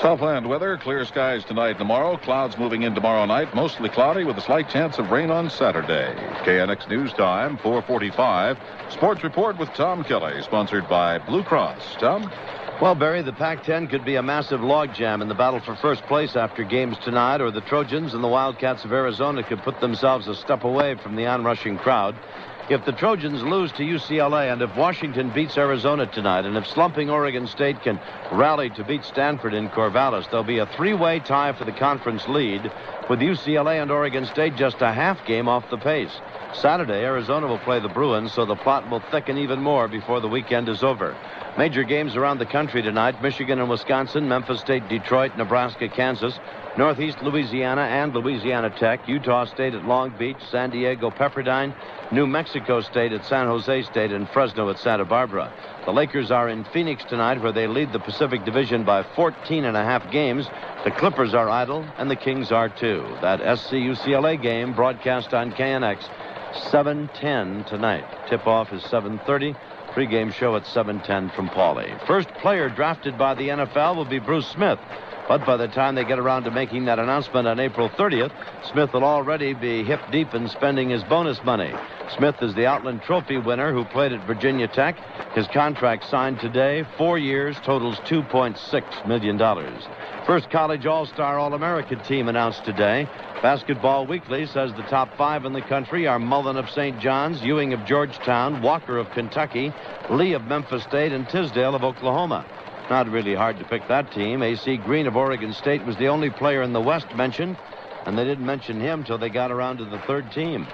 Southland weather, clear skies tonight and tomorrow. Clouds moving in tomorrow night. Mostly cloudy with a slight chance of rain on Saturday. KNX News Time, 4:45. Sports Report with Tom Kelly, sponsored by Blue Cross. Tom? Well, Barry, the Pac-10 could be a massive logjam in the battle for first place after games tonight, or the Trojans and the Wildcats of Arizona could put themselves a step away from the onrushing crowd. If the Trojans lose to UCLA, and if Washington beats Arizona tonight, and if slumping Oregon State can rally to beat Stanford in Corvallis, there'll be a three-way tie for the conference lead, with UCLA and Oregon State just a half game off the pace. Saturday, Arizona will play the Bruins, so the plot will thicken even more before the weekend is over. Major games around the country tonight: Michigan and Wisconsin, Memphis State, Detroit, Nebraska, Kansas, Northeast Louisiana and Louisiana Tech, Utah State at Long Beach, San Diego, Pepperdine, New Mexico State at San Jose State, and Fresno at Santa Barbara. The Lakers are in Phoenix tonight, where they lead the Pacific Division by 14.5 games. The Clippers are idle, and the Kings are too. That SC-UCLA game broadcast on KNX, 7:10 tonight. Tip-off is 7:30. Pre-game show at 7:10 from Paulie. First player drafted by the NFL will be Bruce Smith. But by the time they get around to making that announcement on April 30th, Smith will already be hip-deep in spending his bonus money. Smith is the Outland Trophy winner who played at Virginia Tech. His contract signed today, 4 years, totals $2.6 million. First college all-star All-American team announced today. Basketball Weekly says the top 5 in the country are Mullen of St. John's, Ewing of Georgetown, Walker of Kentucky, Lee of Memphis State, and Tisdale of Oklahoma. Not really hard to pick that team. A.C. Green of Oregon State was the only player in the West mentioned, and they didn't mention him till they got around to the third team.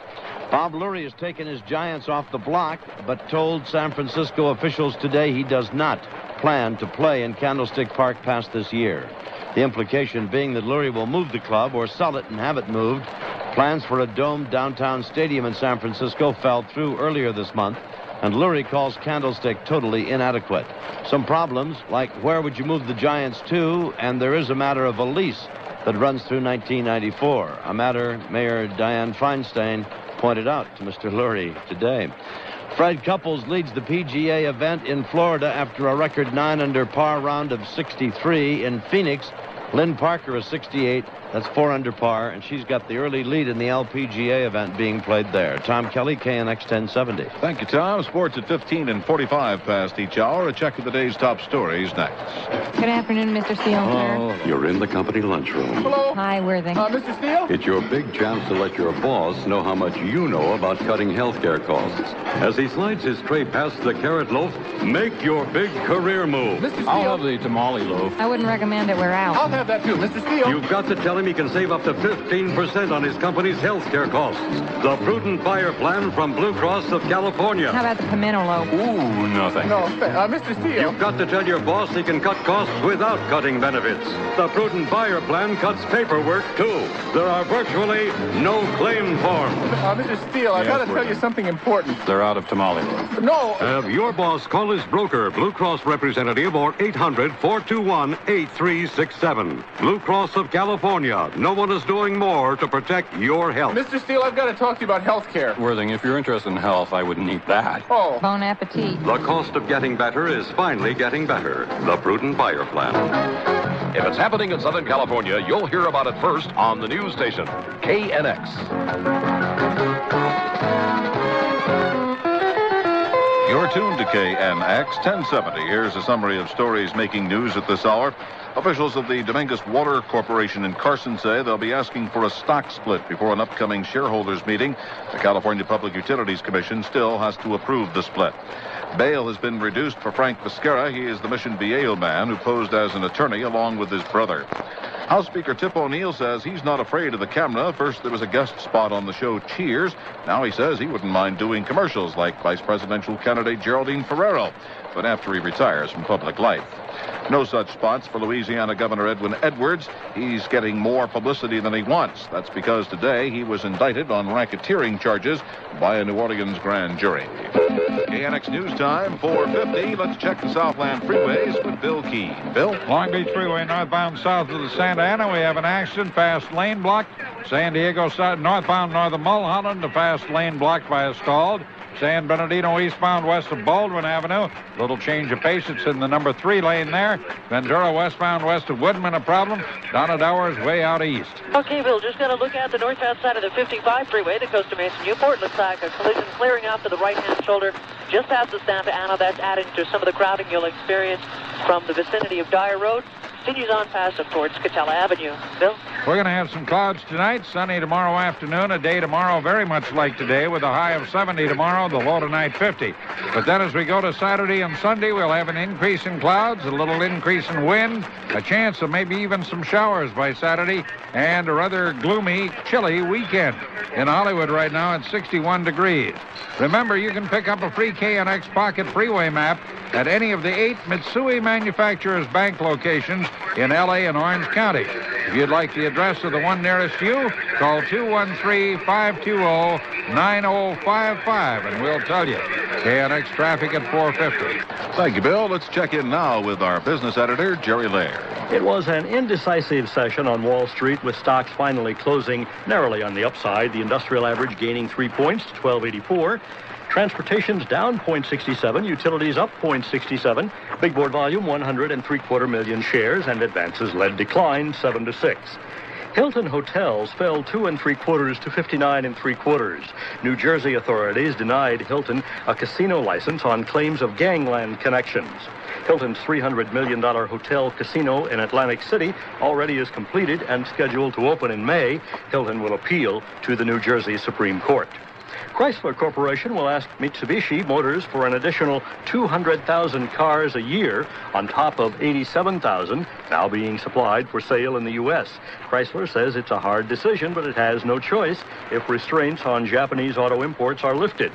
Bob Lurie has taken his Giants off the block, but told San Francisco officials today he does not plan to play in Candlestick Park past this year. The implication being that Lurie will move the club or sell it and have it moved. Plans for a domed downtown stadium in San Francisco fell through earlier this month, and Lurie calls Candlestick totally inadequate. Some problems, like where would you move the Giants to, and there is a matter of a lease that runs through 1994, a matter Mayor Dianne Feinstein pointed out to Mr. Lurie today. Fred Couples leads the PGA event in Florida after a record 9-under par round of 63 in Phoenix. Lynn Parker is 68. That's 4 under par, and she's got the early lead in the LPGA event being played there. Tom Kelly, KNX 1070. Thank you, Tom. Sports at 15 and 45 past each hour. A check of the day's top stories next. Good afternoon, Mr. Steele, sir. You're in the company lunchroom. Hello. Hi, Worthing. Mr. Steele? It's your big chance to let your boss know how much you know about cutting healthcare costs. As he slides his tray past the carrot loaf, make your big career move. Mr. Steele? I'll have the tamale loaf. I wouldn't recommend it. We're out. I'll have that too, Mr. Steele. You've got to tell him he can save up to 15% on his company's health care costs. The Prudent Buyer Plan from Blue Cross of California. How about the pimento loaf? Ooh, no thank No, you. Mr. Steele. You've got to tell your boss he can cut costs without cutting benefits. The Prudent Buyer Plan cuts paperwork, too. There are virtually no claim forms. Mr. Steele, I've got to tell you something important. They're out of tamale loaf. No. Have your boss call his broker, Blue Cross representative, or 800-421-8367. Blue Cross of California. No one is doing more to protect your health. Mr. Steele, I've got to talk to you about health care. Worthing, if you're interested in health, I wouldn't eat that. Oh. Bon appetit. The cost of getting better is finally getting better. The Prudent Buyer Plan. If it's happening in Southern California, you'll hear about it first on the news station, KNX. You're tuned to KNX 1070. Here's a summary of stories making news at this hour. Officials of the Dominguez Water Corporation in Carson say they'll be asking for a stock split before an upcoming shareholders meeting. The California Public Utilities Commission still has to approve the split. Bail has been reduced for Frank Viscara. He is the Mission Viejo man who posed as an attorney along with his brother. House Speaker Tip O'Neill says he's not afraid of the camera. First, there was a guest spot on the show Cheers. Now he says he wouldn't mind doing commercials like vice presidential candidate Geraldine Ferrero, but after he retires from public life. No such spots for Louisiana Governor Edwin Edwards. He's getting more publicity than he wants. That's because today he was indicted on racketeering charges by a New Orleans grand jury. KNX News Time, 4:50. Let's check the Southland freeways with Bill Keene. Bill? Long Beach Freeway northbound south of the Santa Ana. We have an accident, fast lane blocked. San Diego side northbound north of Mulholland. The fast lane blocked by a stalled. San Bernardino eastbound west of Baldwin Avenue. Little change of pace. It's in the number 3 lane there. Ventura westbound west of Woodman, a problem. Donna Dower's way out east. Okay, Bill, just got to look at the northbound side of the 55 freeway that goes to Mason Newport. Looks like a collision clearing out to the right-hand shoulder just past the Santa Ana. That's adding to some of the crowding you'll experience from the vicinity of Dyer Road. Continues on past up towards Catella Avenue. Bill? We're going to have some clouds tonight, sunny tomorrow afternoon, a day tomorrow very much like today with a high of 70 tomorrow, the low tonight 50. But then as we go to Saturday and Sunday, we'll have an increase in clouds, a little increase in wind, a chance of maybe even some showers by Saturday, and a rather gloomy, chilly weekend. In Hollywood right now, it's 61 degrees. Remember, you can pick up a free KNX Pocket Freeway map at any of the 8 Mitsui Manufacturers Bank locations in L.A. and Orange County. If you'd like the address of the one nearest you, call 213-520-9055, and we'll tell you. KNX traffic at 450. Thank you, Bill. Let's check in now with our business editor, Jerry Laird. It was an indecisive session on Wall Street, with stocks finally closing narrowly on the upside. The industrial average gaining 3 points to 1284. Transportation's down 0.67, utilities up 0.67. Big board volume 103.25 million shares, and advances led decline 7-6. Hilton Hotels fell 2 3/4 to 59 3/4. New Jersey authorities denied Hilton a casino license on claims of gangland connections. Hilton's $300 million hotel casino in Atlantic City already is completed and scheduled to open in May. Hilton will appeal to the New Jersey Supreme Court. Chrysler Corporation will ask Mitsubishi Motors for an additional 200,000 cars a year on top of 87,000 now being supplied for sale in the U.S. Chrysler says it's a hard decision, but it has no choice if restraints on Japanese auto imports are lifted.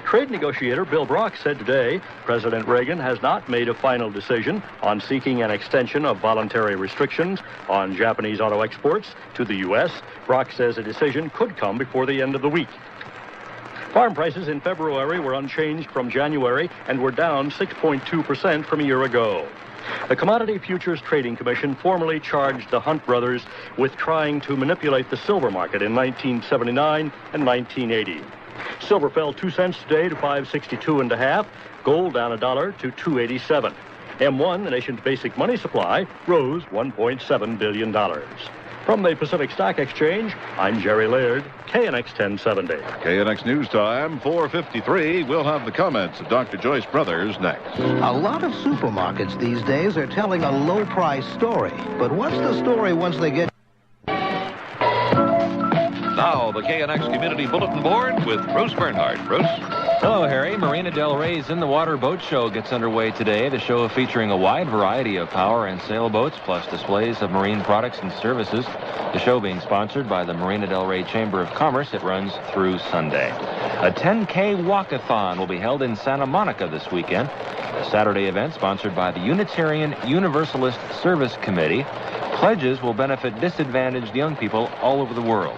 Trade negotiator Bill Brock said today President Reagan has not made a final decision on seeking an extension of voluntary restrictions on Japanese auto exports to the U.S. Brock says a decision could come before the end of the week. Farm prices in February were unchanged from January and were down 6.2% from a year ago. The Commodity Futures Trading Commission formally charged the Hunt brothers with trying to manipulate the silver market in 1979 and 1980. Silver fell 2 cents today to $5.62.5. Gold down $1 to $2.87. M1, the nation's basic money supply, rose $1.7 billion. From the Pacific Stock Exchange, I'm Jerry Laird, KNX 1070. KNX News Time, 4:53. We'll have the comments of Dr. Joyce Brothers next. A lot of supermarkets these days are telling a low-price story. But what's the story once they get... Now, the KNX Community Bulletin Board with Bruce Bernhardt. Bruce? Hello, Harry. Marina Del Rey's In the Water Boat Show gets underway today. The show featuring a wide variety of power and sailboats, plus displays of marine products and services. The show being sponsored by the Marina Del Rey Chamber of Commerce. It runs through Sunday. A 10K walkathon will be held in Santa Monica this weekend. A Saturday event sponsored by the Unitarian Universalist Service Committee. Pledges will benefit disadvantaged young people all over the world.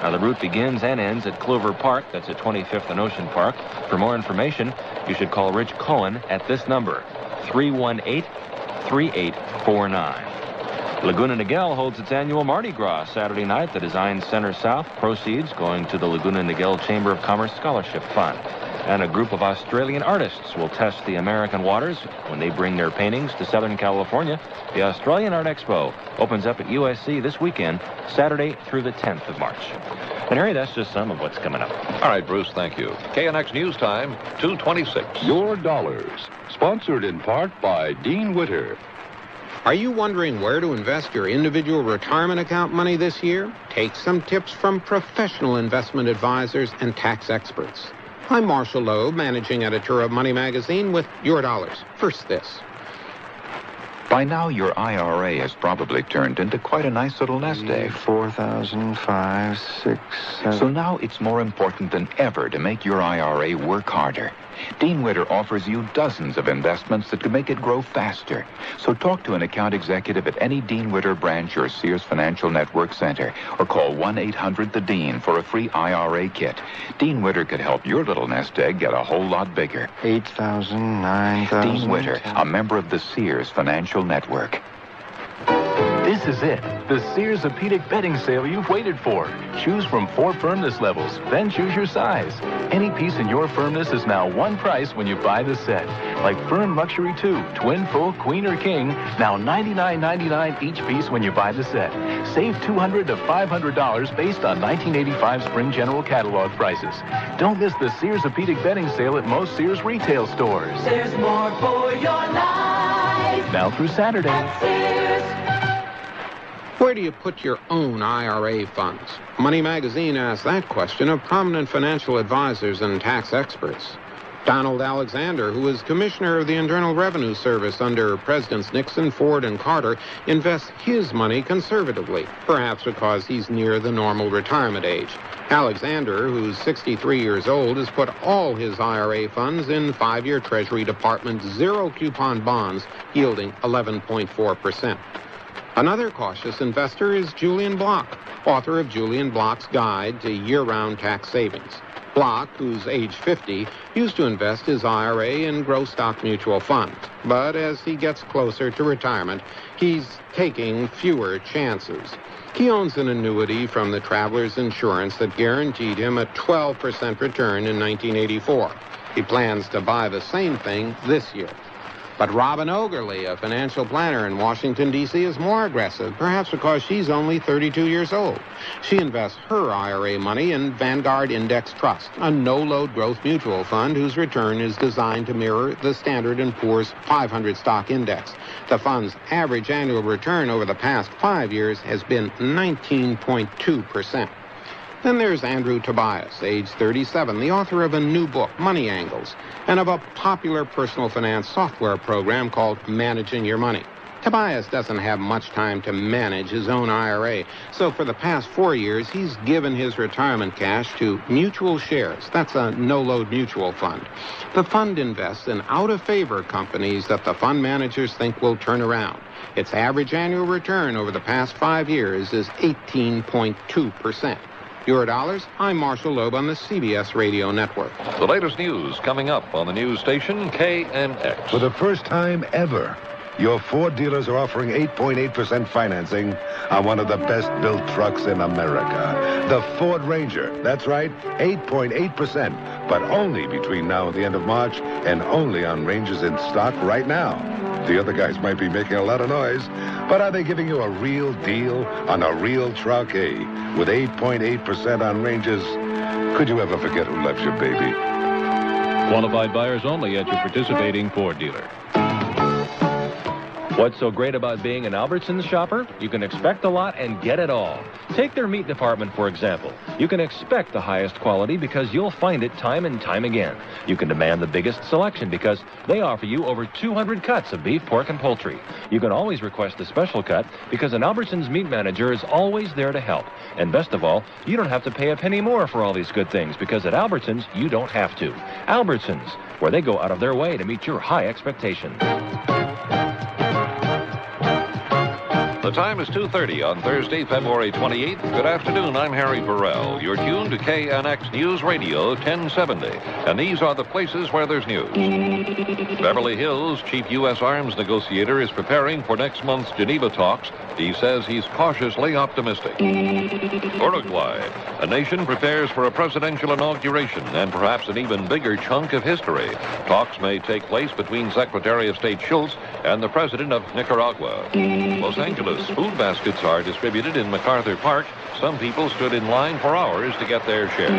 Now, the route begins and ends at Clover Park. That's at 25th and Ocean Park. For more information, you should call Rich Cohen at this number, 318-3849. Laguna Niguel holds its annual Mardi Gras Saturday night. The Design Center South proceeds going to the Laguna Niguel Chamber of Commerce Scholarship Fund. And a group of Australian artists will test the American waters when they bring their paintings to Southern California. The Australian Art Expo opens up at USC this weekend, Saturday through the 10th of March. And Harry, that's just some of what's coming up. All right, Bruce, thank you. KNX News Time, 2:26. Your Dollars, sponsored in part by Dean Witter. Are you wondering where to invest your individual retirement account money this year? Take some tips from professional investment advisors and tax experts. I'm Marshall Loeb, managing editor of Money Magazine, with Your Dollars. First, this. By now, your IRA has probably turned into quite a nice little nest egg. 4,000, 5, 6, 7. So now it's more important than ever to make your IRA work harder. Dean Witter offers you dozens of investments that could make it grow faster. So talk to an account executive at any Dean Witter branch or Sears Financial Network Center, or call 1-800-THE-DEAN for a free IRA kit. Dean Witter could help your little nest egg get a whole lot bigger. 8,000, 9,000. Dean Witter, a member of the Sears Financial Network. This is it, the Sears Orthopedic bedding sale you've waited for. Choose from 4 firmness levels, then choose your size. Any piece in your firmness is now one price when you buy the set. Like Firm Luxury 2, Twin, Full, Queen, or King, now $99.99 each piece when you buy the set. Save $200 to $500 based on 1985 Spring General Catalog prices. Don't miss the Sears Orthopedic bedding sale at most Sears retail stores. There's more for your life. Now through Saturday. At Sears. Where do you put your own IRA funds? Money Magazine asked that question of prominent financial advisors and tax experts. Donald Alexander, who was commissioner of the Internal Revenue Service under Presidents Nixon, Ford, and Carter, invests his money conservatively, perhaps because he's near the normal retirement age. Alexander, who's 63 years old, has put all his IRA funds in 5-year Treasury Department zero-coupon bonds, yielding 11.4%. Another cautious investor is Julian Block, author of Julian Block's Guide to Year-Round Tax Savings. Block, who's age 50, used to invest his IRA in growth stock mutual funds. But as he gets closer to retirement, he's taking fewer chances. He owns an annuity from the Travelers Insurance that guaranteed him a 12% return in 1984. He plans to buy the same thing this year. But Robin Ogerly, a financial planner in Washington, D.C., is more aggressive, perhaps because she's only 32 years old. She invests her IRA money in Vanguard Index Trust, a no-load growth mutual fund whose return is designed to mirror the Standard & Poor's 500 stock index. The fund's average annual return over the past 5 years has been 19.2%. Then there's Andrew Tobias, age 37, the author of a new book, Money Angles, and of a popular personal finance software program called Managing Your Money. Tobias doesn't have much time to manage his own IRA, so for the past 4 years, he's given his retirement cash to Mutual Shares. That's a no-load mutual fund. The fund invests in out-of-favor companies that the fund managers think will turn around. Its average annual return over the past 5 years is 18.2%. Your dollars, I'm Marshall Loeb on the CBS Radio Network. The latest news coming up on the news station KNX. For the first time ever, your Ford dealers are offering 8.8% financing on one of the best-built trucks in America. The Ford Ranger. That's right, 8.8%, but only between now and the end of March, and only on Rangers in stock right now. The other guys might be making a lot of noise, but are they giving you a real deal on a real truck? Eh? With 8.8% on Rangers, could you ever forget who left your baby? Qualified buyers only at your participating Ford dealer. What's so great about being an Albertsons shopper? You can expect a lot and get it all. Take their meat department, for example. You can expect the highest quality because you'll find it time and time again. You can demand the biggest selection because they offer you over 200 cuts of beef, pork, and poultry. You can always request a special cut because an Albertsons meat manager is always there to help. And best of all, you don't have to pay a penny more for all these good things because at Albertsons, you don't have to. Albertsons, where they go out of their way to meet your high expectations. The time is 2:30 on Thursday, February 28th. Good afternoon, I'm Harry Burrell. You're tuned to KNX News Radio 1070. And these are the places where there's news. Beverly Hills chief U.S. arms negotiator is preparing for next month's Geneva talks. He says he's cautiously optimistic. Uruguay, a nation prepares for a presidential inauguration and perhaps an even bigger chunk of history. Talks may take place between Secretary of State Schultz and the president of Nicaragua. Los Angeles, food baskets are distributed in MacArthur Park. Some people stood in line for hours to get their share.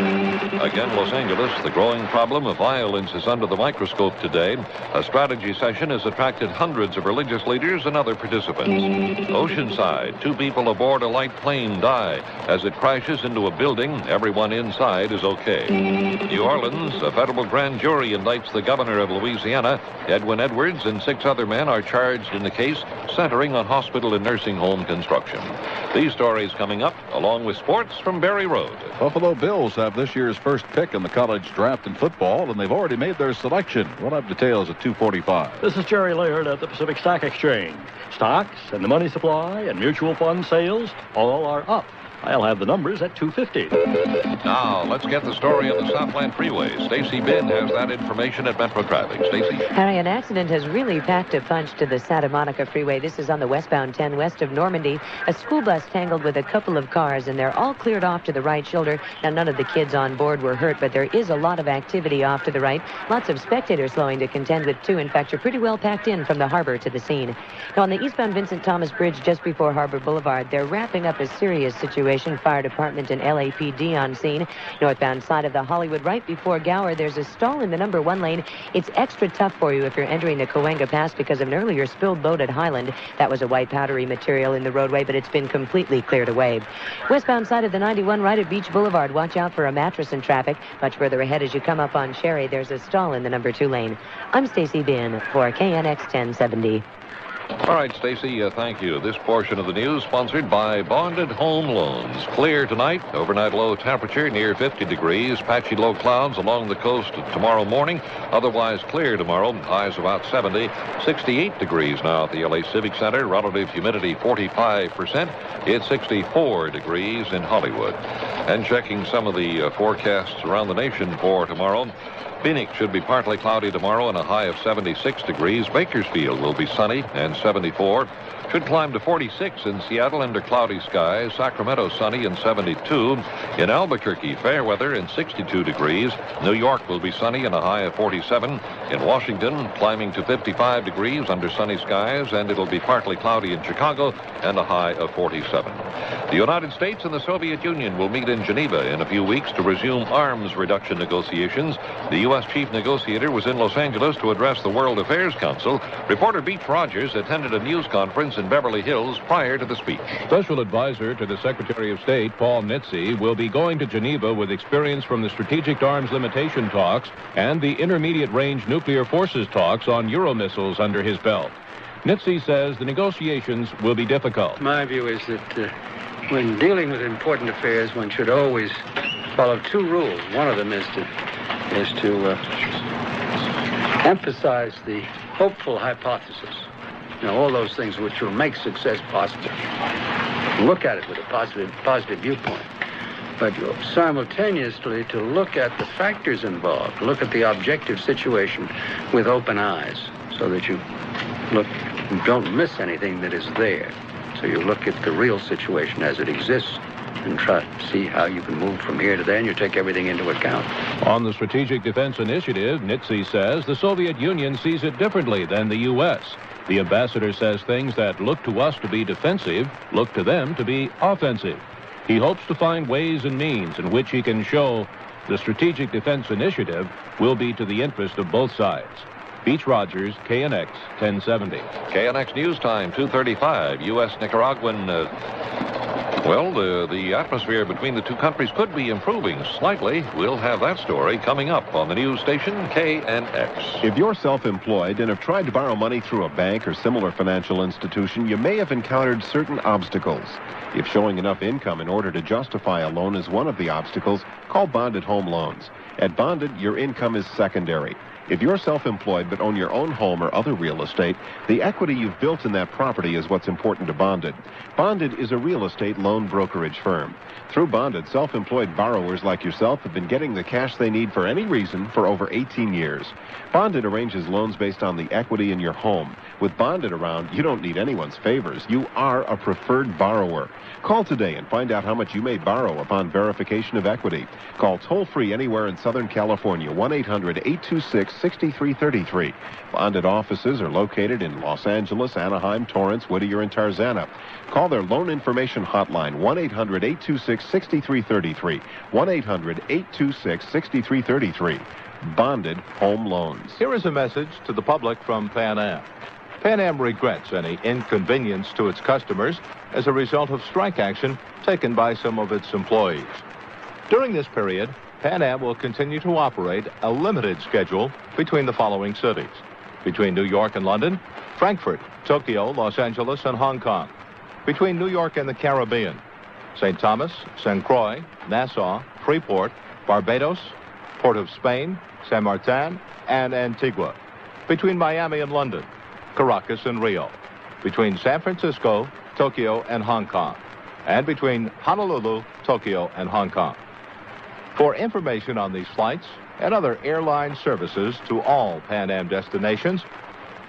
Again, Los Angeles, the growing problem of violence is under the microscope today. A strategy session has attracted hundreds of religious leaders and other participants. Oceanside, 2 people aboard a light plane die. As it crashes into a building, everyone inside is okay. New Orleans, a federal grand jury indicts the governor of Louisiana. Edwin Edwards and 6 other men are charged in the case centering on hospital and nursing home construction. These stories coming up, along with sports from Berry Road. Buffalo Bills have this year's first pick in the college draft in football, and they've already made their selection. We'll have details at 2:45. This is Jerry Laird at the Pacific Stock Exchange. Stocks and the money supply and mutual fund sales all are up I'll have the numbers at 2:50. Now, let's get the story of the Southland Freeway. Stacy Bin has that information at Metro Traffic. Stacy? Harry, an accident has really packed a punch to the Santa Monica Freeway. This is on the westbound 10 west of Normandy. A school bus tangled with a couple of cars, and they're all cleared off to the right shoulder. Now, none of the kids on board were hurt, but there is a lot of activity off to the right. Lots of spectators slowing to contend with, too. In fact, you're pretty well packed in from the harbor to the scene. Now, on the eastbound Vincent Thomas Bridge just before Harbor Boulevard, they're wrapping up a serious situation. Fire department and LAPD on scene. Northbound side of the Hollywood, right before Gower, there's a stall in the number 1 lane. It's extra tough for you if you're entering the Cahuenga Pass because of an earlier spilled boat at Highland. That was a white powdery material in the roadway, but it's been completely cleared away. Westbound side of the 91, right at Beach Boulevard, watch out for a mattress in traffic. Much further ahead as you come up on Sherry, there's a stall in the number 2 lane. I'm Stacy Bin for KNX 1070. All right, Stacy, thank you. This portion of the news sponsored by Bonded Home Loans. Clear tonight. Overnight low temperature near 50 degrees. Patchy low clouds along the coast tomorrow morning. Otherwise clear tomorrow. Highs about 70. 68 degrees now at the LA Civic Center. Relative humidity 45%. It's 64 degrees in Hollywood. And checking some of the forecasts around the nation for tomorrow. Phoenix should be partly cloudy tomorrow and a high of 76 degrees. Bakersfield will be sunny and 74. Should climb to 46 in Seattle under cloudy skies. Sacramento sunny and 72. In Albuquerque, fair weather and 62 degrees. New York will be sunny and a high of 47. In Washington, climbing to 55 degrees under sunny skies, and it'll be partly cloudy in Chicago and a high of 47. The United States and the Soviet Union will meet in Geneva in a few weeks to resume arms reduction negotiations. The U.S. chief negotiator was in Los Angeles to address the World Affairs Council. Reporter Beach Rogers attended a news conference in Beverly Hills prior to the speech. Special advisor to the Secretary of State, Paul Nitze, will be going to Geneva with experience from the Strategic Arms Limitation talks and the Intermediate Range Nuclear Forces talks on Euromissiles under his belt. Nitze says the negotiations will be difficult. My view is that when dealing with important affairs, one should always follow 2 rules. One of them is to emphasize the hopeful hypothesis. You know, all those things which will make success possible. Look at it with a positive viewpoint. But simultaneously to look at the factors involved, look at the objective situation with open eyes so that you don't miss anything that is there. So you look at the real situation as it exists and try to see how you can move from here to there, and you take everything into account. On the Strategic Defense Initiative, Nitze says the Soviet Union sees it differently than the U.S. The ambassador says things that look to us to be defensive look to them to be offensive. He hopes to find ways and means in which he can show the Strategic Defense Initiative will be to the interest of both sides. Beach Rogers, KNX 1070. KNX News Time, 2:35. U.S.-Nicaraguan, the atmosphere between the two countries could be improving slightly. We'll have that story coming up on the news station KNX. If you're self-employed and have tried to borrow money through a bank or similar financial institution, you may have encountered certain obstacles. If showing enough income in order to justify a loan is one of the obstacles, call Bonded Home Loans. At Bonded, your income is secondary. If you're self-employed but own your own home or other real estate, the equity you've built in that property is what's important to Bonded. Bonded is a real estate loan brokerage firm. Through Bonded, self-employed borrowers like yourself have been getting the cash they need for any reason for over 18 years. Bonded arranges loans based on the equity in your home. With Bonded around, you don't need anyone's favors. You are a preferred borrower. Call today and find out how much you may borrow upon verification of equity. Call toll-free anywhere in Southern California, 1-800-826-6333. Bonded offices are located in Los Angeles, Anaheim, Torrance, Whittier, and Tarzana. Call their loan information hotline, 1-800-826-6333. 1-800-826-6333. Bonded Home Loans. Here is a message to the public from Pan Am. Pan Am regrets any inconvenience to its customers as a result of strike action taken by some of its employees. During this period, Pan Am will continue to operate a limited schedule between the following cities: between New York and London, Frankfurt, Tokyo, Los Angeles, and Hong Kong; between New York and the Caribbean, St. Thomas, St. Croix, Nassau, Freeport, Barbados, Port of Spain, San Martin, and Antigua; between Miami and London, Caracas and Rio; between San Francisco, Tokyo, and Hong Kong; and between Honolulu, Tokyo, and Hong Kong. For information on these flights and other airline services to all Pan Am destinations,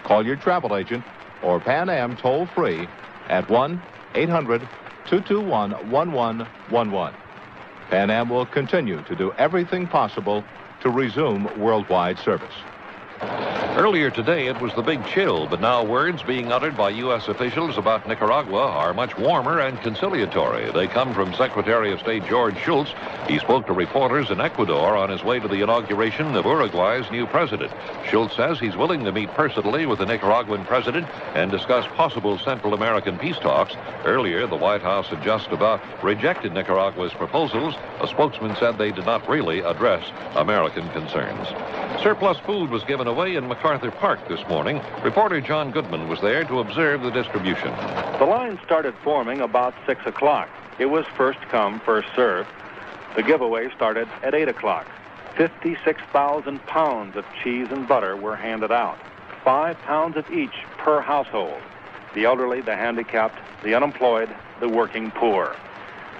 call your travel agent or Pan Am toll-free at 1-800-221-1111. Pan Am will continue to do everything possible to resume worldwide service. Earlier today, it was the big chill, but now words being uttered by U.S. officials about Nicaragua are much warmer and conciliatory. They come from Secretary of State George Shultz. He spoke to reporters in Ecuador on his way to the inauguration of Uruguay's new president. Shultz says he's willing to meet personally with the Nicaraguan president and discuss possible Central American peace talks. Earlier, the White House had just about rejected Nicaragua's proposals. A spokesman said they did not really address American concerns. Surplus food was given away in MacArthur Park this morning. Reporter John Goodman was there to observe the distribution. The line started forming about 6 o'clock. It was first come, first served. The giveaway started at 8 o'clock. 56,000 pounds of cheese and butter were handed out, 5 pounds of each per household. The elderly, the handicapped, the unemployed, the working poor.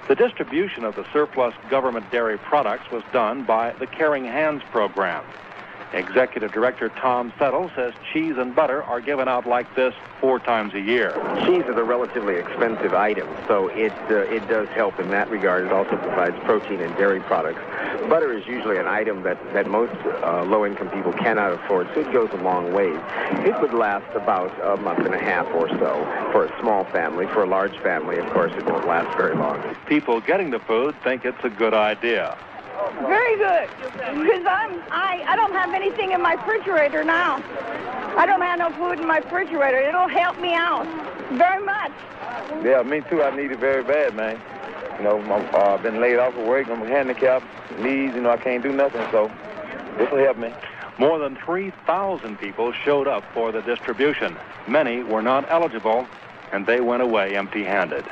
The distribution of the surplus government dairy products was done by the Caring Hands program. Executive Director Tom Settle says cheese and butter are given out like this 4 times a year. Cheese is a relatively expensive item, so it does help in that regard. It also provides protein and dairy products. Butter is usually an item that most low-income people cannot afford, so it goes a long ways. It would last about a month and a half or so for a small family. For a large family, of course, it won't last very long. People getting the food think it's a good idea. Very good, because I don't have anything in my refrigerator now. I don't have no food in my refrigerator. It'll help me out very much. Yeah, me too. I need it very bad, man. You know, I've been laid off of work. I'm handicapped, knees, I can't do nothing, so this will help me. More than 3,000 people showed up for the distribution. Many were not eligible, and they went away empty-handed.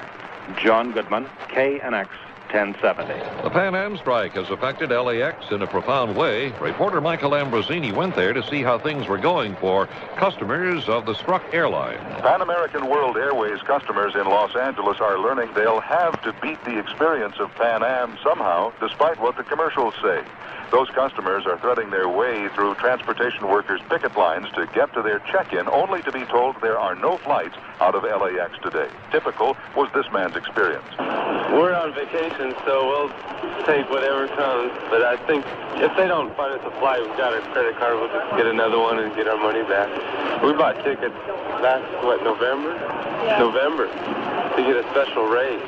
John Goodman, KNX 1070. The Pan Am strike has affected LAX in a profound way. Reporter Michael Ambrosini went there to see how things were going for customers of the struck airline. Pan American World Airways customers in Los Angeles are learning they'll have to beat the experience of Pan Am somehow, despite what the commercials say. Those customers are threading their way through transportation workers' picket lines to get to their check-in, only to be told there are no flights out of LAX today. Typical was this man's experience. We're on vacation, so we'll take whatever comes. But I think if they don't find us a flight, we've got a credit card, we'll just get another one and get our money back. We bought tickets last, November? Yeah. November, to get a special rate.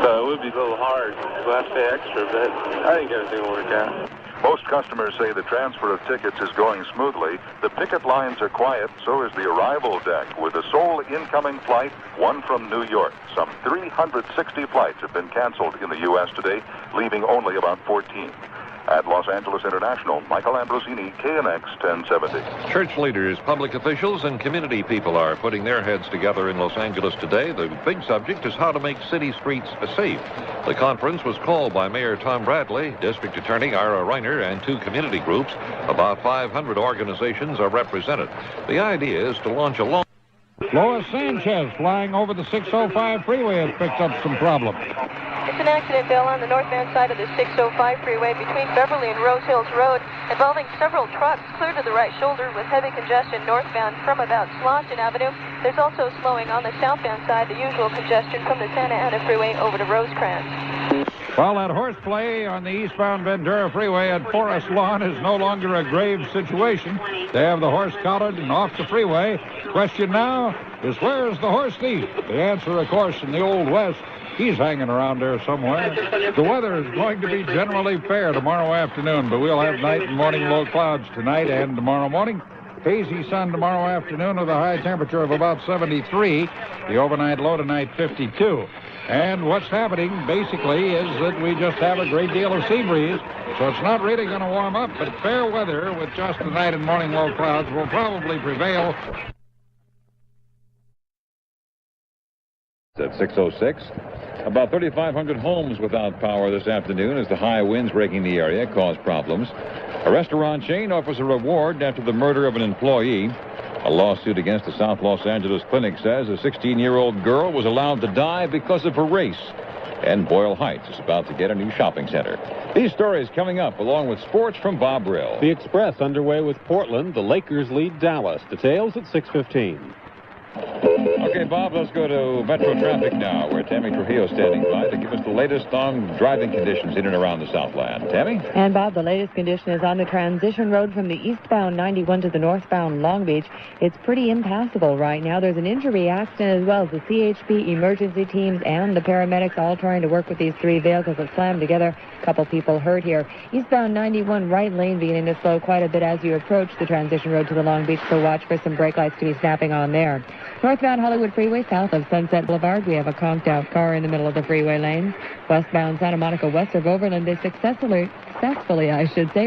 So it would be a little hard. We'll have to pay extra, but I think everything will work out. Most customers say the transfer of tickets is going smoothly. The picket lines are quiet, so is the arrival deck, with the sole incoming flight, one from New York. Some 360 flights have been canceled in the U.S. today, leaving only about 14. At Los Angeles International, Michael Ambrosini, KNX 1070. Church leaders, public officials, and community people are putting their heads together in Los Angeles today. The big subject is how to make city streets safe. The conference was called by Mayor Tom Bradley, District Attorney Ira Reiner, and 2 community groups. About 500 organizations are represented. The idea is to launch a long... Lois Sanchez flying over the 605 freeway has picked up some problems. It's an accident, Bill, on the northbound side of the 605 freeway between Beverly and Rose Hills Road, involving several trucks clear to the right shoulder with heavy congestion northbound from about Slauson Avenue. There's also slowing on the southbound side, the usual congestion from the Santa Ana freeway over to Rosecrans. Well, that horseplay on the eastbound Ventura Freeway at Forest Lawn is no longer a grave situation. They have the horse collared and off the freeway. Question now is, where's the horse thief? The answer, of course, in the Old West. He's hanging around there somewhere. The weather is going to be generally fair tomorrow afternoon, but we'll have night and morning low clouds tonight and tomorrow morning. Hazy sun tomorrow afternoon with a high temperature of about 73. The overnight low tonight, 52. And what's happening, basically, is that we just have a great deal of sea breeze, so it's not really going to warm up, but fair weather with just the night and morning low clouds will probably prevail. At 6:06, about 3,500 homes without power this afternoon as the high winds raking the area cause problems. A restaurant chain offers a reward after the murder of an employee. A lawsuit against the South Los Angeles clinic says a 16-year-old girl was allowed to die because of her race. And Boyle Heights is about to get a new shopping center. These stories coming up, along with sports from Bob Brill. The Express underway with Portland. The Lakers lead Dallas. Details at 6:15. Okay, Bob, let's go to Metro Traffic now, where Tammy Trujillo is standing by to give us the latest on driving conditions in and around the Southland. Tammy? And, Bob, the latest condition is on the transition road from the eastbound 91 to the northbound Long Beach. It's pretty impassable right now. There's an injury accident as well as the CHP emergency teams and the paramedics all trying to work with these three vehicles that slammed together. A couple people hurt here. Eastbound 91 right lane beginning to slow quite a bit as you approach the transition road to the Long Beach, so watch for some brake lights to be snapping on there. Northbound Hollywood Freeway south of Sunset Boulevard, we have a conked-out car in the middle of the freeway lane. Westbound Santa Monica west of Overland, they successfully,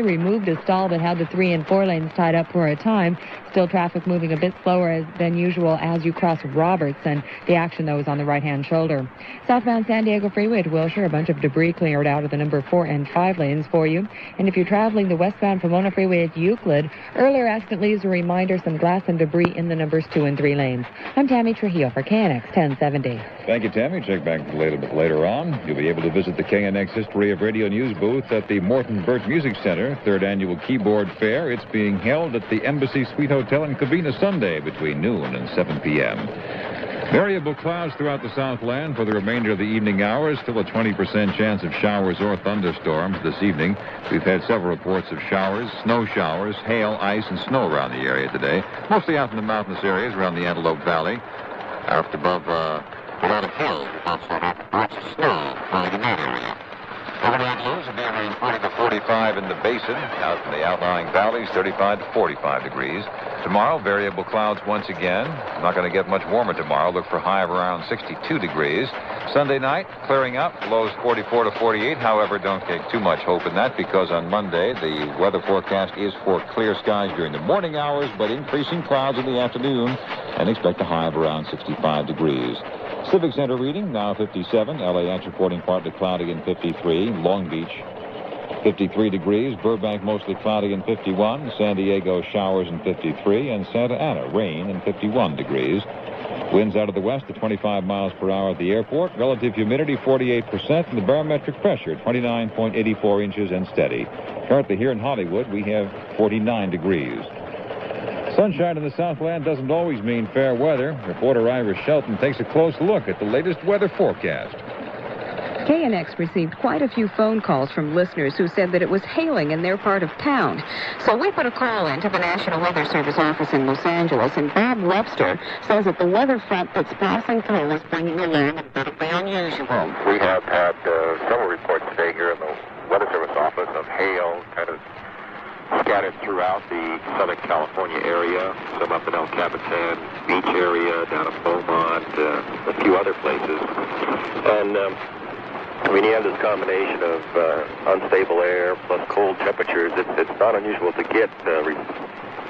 removed a stall that had the 3 and 4 lanes tied up for a time. Still traffic moving a bit slower than usual as you cross Roberts, and the action, though, is on the right-hand shoulder. Southbound San Diego Freeway at Wilshire, a bunch of debris cleared out of the number 4 and 5 lanes for you. And if you're traveling the westbound Pomona Freeway at Euclid, earlier accident leaves a reminder, some glass and debris in the numbers 2 and 3 lanes. I'm Tammy Trujillo for KNX 1070. Thank you, Tammy. Check back a little bit later on. You'll be able to visit the KNX History of Radio News booth at the Morton Burt Music Center, 3rd Annual Keyboard Fair. It's being held at the Embassy Suite Hotel in Covina Sunday between noon and 7 p.m. Variable clouds throughout the Southland for the remainder of the evening hours. Still a 20% chance of showers or thunderstorms this evening. We've had several reports of showers, snow showers, hail, ice, and snow around the area today. Mostly out in the mountainous areas around the Antelope Valley. Up above a lot of hills, also lots of snow falling in that area. Overnight lows will be around 40 to 45 in the basin. Out in the outlying valleys, 35 to 45 degrees. Tomorrow, variable clouds once again. Not going to get much warmer tomorrow. Look for a high of around 62 degrees. Sunday night, clearing up, lows 44 to 48. However, don't take too much hope in that because on Monday, the weather forecast is for clear skies during the morning hours, but increasing clouds in the afternoon, and expect a high of around 65 degrees. Civic Center reading, now 57. LAX reporting partly cloudy and 53. Long Beach, 53 degrees. Burbank, mostly cloudy and 51. San Diego, showers and 53. And Santa Ana, rain and 51 degrees. Winds out of the west at 25 miles per hour at the airport. Relative humidity, 48%. And the barometric pressure, 29.84 inches and steady. Currently here in Hollywood, we have 49 degrees. Sunshine in the Southland doesn't always mean fair weather. Reporter Ira Shelton takes a close look at the latest weather forecast. KNX received quite a few phone calls from listeners who said that it was hailing in their part of town. So we put a call in to the National Weather Service office in Los Angeles, and Bob Webster says that the weather front that's passing through is bringing along a bit of the unusual. We have had several reports today here in the Weather Service office of hail kind of scattered throughout the Southern California area, some up in El Capitan Beach area, down in Beaumont, a few other places. And when you have this combination of unstable air plus cold temperatures, it's not unusual to get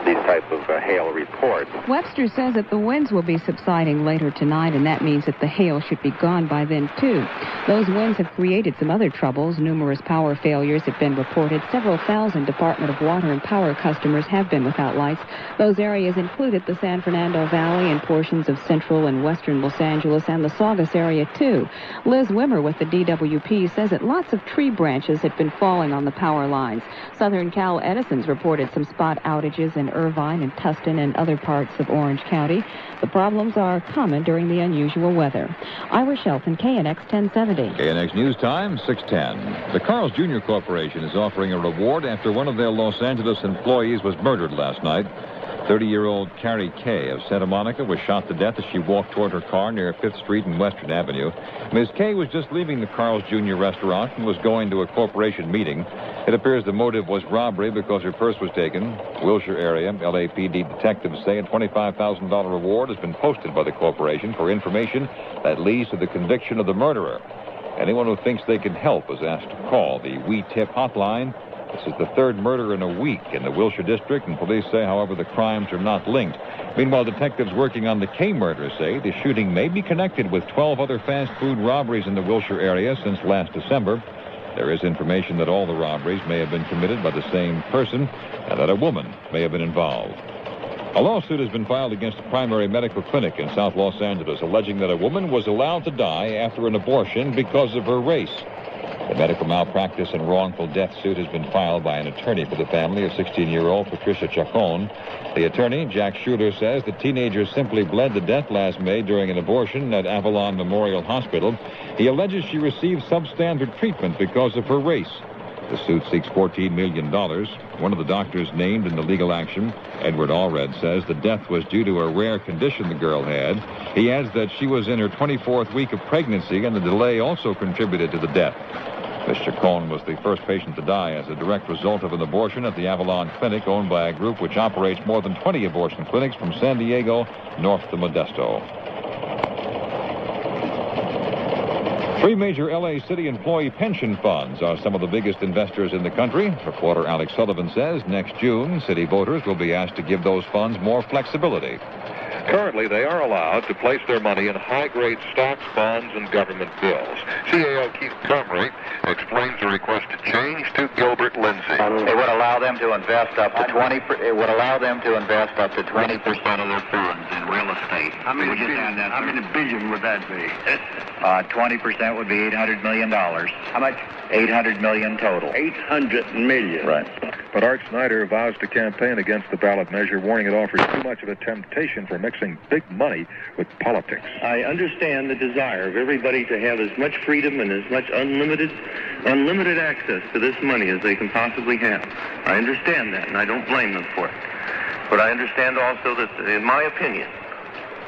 these type of hail reports. Webster says that the winds will be subsiding later tonight, and that means that the hail should be gone by then, too. Those winds have created some other troubles. Numerous power failures have been reported. Several thousand Department of Water and Power customers have been without lights. Those areas included the San Fernando Valley and portions of central and western Los Angeles and the Saugus area, too. Liz Wimmer with the DWP says that lots of tree branches had been falling on the power lines. Southern Cal Edison's reported some spot outages in Irvine and Tustin and other parts of Orange County. The problems are common during the unusual weather. Ira Shelton, KNX 1070. KNX News Time, 6:10. The Carl's Jr. Corporation is offering a reward after one of their Los Angeles employees was murdered last night. 30-year-old Carrie Kay of Santa Monica was shot to death as she walked toward her car near 5th Street and Western Avenue. Ms. Kay was just leaving the Carl's Jr. restaurant and was going to a corporation meeting. It appears the motive was robbery because her purse was taken. Wilshire area LAPD detectives say a $25,000 reward has been posted by the corporation for information that leads to the conviction of the murderer. Anyone who thinks they can help is asked to call the We Tip hotline. This is the third murder in a week in the Wilshire district, and police say, however, the crimes are not linked. Meanwhile, detectives working on the Kay murder say the shooting may be connected with 12 other fast food robberies in the Wilshire area since last December. There is information that all the robberies may have been committed by the same person and that a woman may have been involved. A lawsuit has been filed against a primary medical clinic in South Los Angeles, alleging that a woman was allowed to die after an abortion because of her race. The medical malpractice and wrongful death suit has been filed by an attorney for the family of 16-year-old Patricia Chacon. The attorney, Jack Schuler, says the teenager simply bled to death last May during an abortion at Avalon Memorial Hospital. He alleges she received substandard treatment because of her race. The suit seeks $14 million. One of the doctors named in the legal action, Edward Allred, says the death was due to a rare condition the girl had. He adds that she was in her 24th week of pregnancy, and the delay also contributed to the death. Ms. Chacon was the first patient to die as a direct result of an abortion at the Avalon Clinic, owned by a group which operates more than 20 abortion clinics from San Diego north to Modesto. 3 major L.A. City employee pension funds are some of the biggest investors in the country. Reporter Alex Sullivan says next June, city voters will be asked to give those funds more flexibility. Currently, they are allowed to place their money in high-grade stocks, bonds, and government bills. CAO Keith Comrie explains the request to change to Gilbert Lindsay. It would allow them to invest up to 20%. It would allow them to invest up to 20% of their funds in real estate. How many billion would that be? 20% would be $800 million. How much? $800 million total. $800 million. Right. But Art Snyder vows to campaign against the ballot measure, warning it offers too much of a temptation for mixing big money with politics. I understand the desire of everybody to have as much freedom and as much unlimited access to this money as they can possibly have. I understand that, and I don't blame them for it. But I understand also that, in my opinion,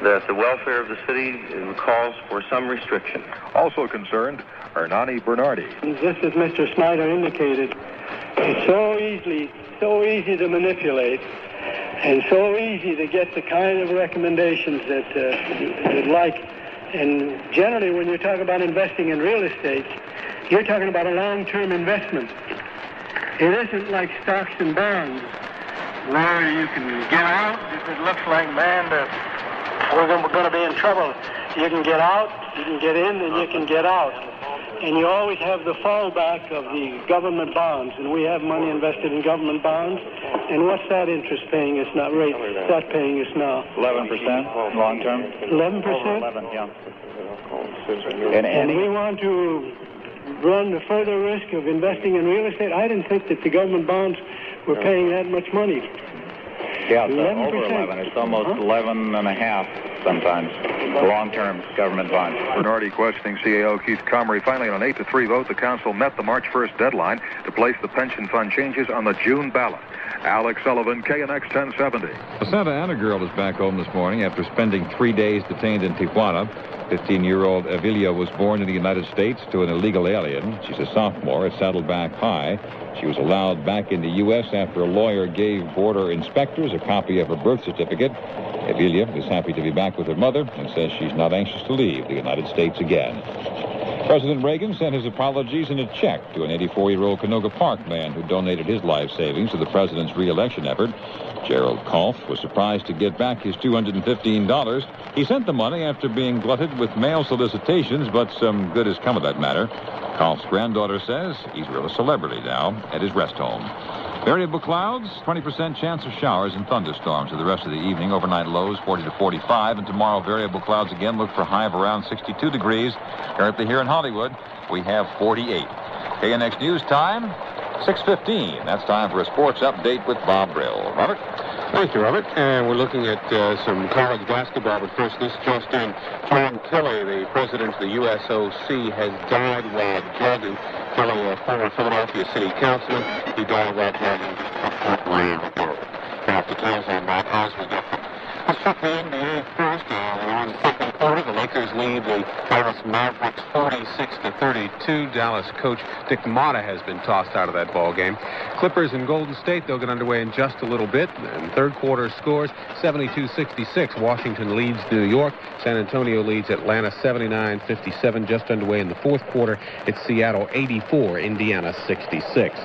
that the welfare of the city calls for some restriction. Also concerned, Hernani Bernardi. Just as Mr. Snyder indicated, it's so easy to manipulate and so easy to get the kind of recommendations that you'd like. And generally, when you talk about investing in real estate, you're talking about a long-term investment. It isn't like stocks and bonds where you can get out if it looks like, man, we're going to be in trouble. You can get out, you can get in, and you can get out. And you always have the fallback of the government bonds, and we have money invested in government bonds. And what's that interest paying us now? Rate that paying us now? 11% long term. 11%. 11, yeah. And we want to run the further risk of investing in real estate. I didn't think that the government bonds were paying that much money. Yeah, it's over 11. It's almost 11 and a half sometimes. Long-term government bonds. Bernardi questioning CAO Keith Comrie. Finally, on an 8-3 vote, the council met the March 1st deadline to place the pension fund changes on the June ballot. Alex Sullivan, KNX 1070. A Santa Ana girl is back home this morning after spending 3 days detained in Tijuana. 15-year-old Evilia was born in the United States to an illegal alien. She's a sophomore at Saddleback High. She was allowed back in the U.S. after a lawyer gave border inspectors a copy of her birth certificate. Evilia is happy to be back with her mother and says she's not anxious to leave the United States again. President Reagan sent his apologies in a check to an 84-year-old Canoga Park man who donated his life savings to the president's re-election effort. Gerald Kolf was surprised to get back his $215. He sent the money after being glutted with mail solicitations, but some good has come of that matter. Kolf's granddaughter says he's really a celebrity now at his rest home. Variable clouds, 20% chance of showers and thunderstorms for the rest of the evening. Overnight lows 40 to 45. And tomorrow, variable clouds again. Look for a high of around 62 degrees. Currently here in Hollywood, we have 48. KNX News time, 6:15. That's time for a sports update with Bob Brill. Robert? Thank you, Robert. And we're looking at some college basketball. But first, this just in. John Kelly, the president of the USOC, has died while jogging. Kelly, a former Philadelphia city councilman, he died while jogging a Fort Wayne road. Now, details on that as we get them. Let's check the NBA first. We're in the second quarter. The Lakers lead the Dallas Mavericks 46-32. Dallas coach Dick Motta has been tossed out of that ball game. Clippers and Golden State, they'll get underway in just a little bit. And third quarter scores 72-66. Washington leads New York. San Antonio leads Atlanta 79-57. Just underway in the fourth quarter. It's Seattle 84, Indiana 66.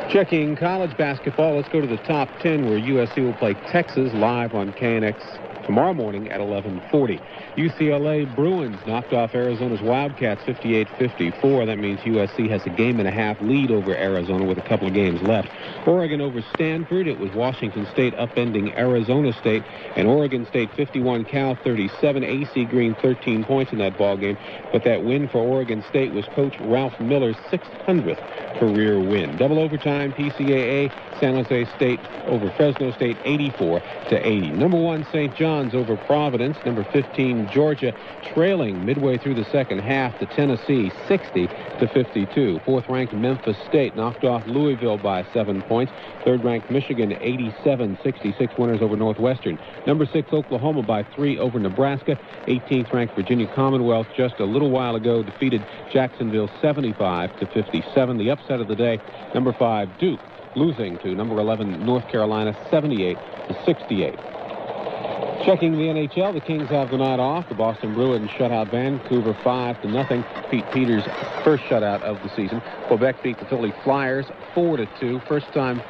Checking college basketball, let's go to the top 10 where USC will play Texas live on KNX tomorrow morning at 11:40. UCLA Bruins knocked off Arizona's Wildcats 58-54. That means USC has a game-and-a-half lead over Arizona with a couple of games left. Oregon over Stanford. It was Washington State upending Arizona State. And Oregon State 51, Cal 37. AC Green 13 points in that ball game. But that win for Oregon State was Coach Ralph Miller's 600th career win. Double overtime, PCAA, San Jose State over Fresno State 84-80. Number 1, St. John's over Providence. Number 15, Georgia trailing midway through the second half to Tennessee 60-52. Fourth-ranked Memphis State knocked off Louisville by 7 points. Third-ranked Michigan 87-66 winners over Northwestern. Number 6 Oklahoma by 3 over Nebraska. 18th-ranked Virginia Commonwealth just a little while ago defeated Jacksonville 75-57. The upset of the day, number 5 Duke losing to number 11 North Carolina 78-68. Checking the NHL, the Kings have the night off. The Boston Bruins shut out Vancouver 5-0. Pete Peters' first shutout of the season. Quebec beat the Philly Flyers 4-2. First time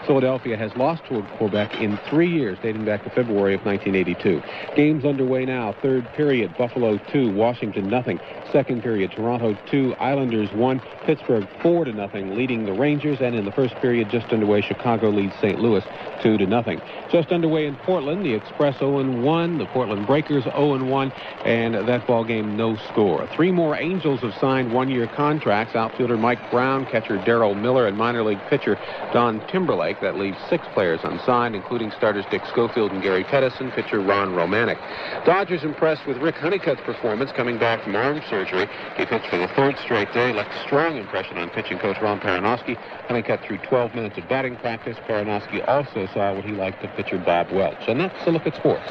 Philadelphia has lost to Quebec in 3 years, dating back to February of 1982. Games underway now. Third period, Buffalo 2, Washington 0. Second period, Toronto 2, Islanders 1, Pittsburgh 4-0, leading the Rangers. And in the first period, just underway, Chicago leads St. Louis 2-0. Just underway in Portland, the Express 0-1, the Portland Breakers 0-1, and that ball game no score. 3 more Angels have signed one-year contracts. Outfielder Mike Brown, catcher Darrell Miller, and minor league pitcher Don Timberlake. That leaves 6 players unsigned, including starters Dick Schofield and Gary Pettis and pitcher Ron Romanek. Dodgers impressed with Rick Honeycutt's performance coming back from arm surgery. He pitched for the 3rd straight day, left a strong impression on pitching coach Ron Paranowski. Honeycutt threw 12 minutes of batting practice. Paranowski also saw what he liked of pitcher Bob Welch. And that's a look at sports.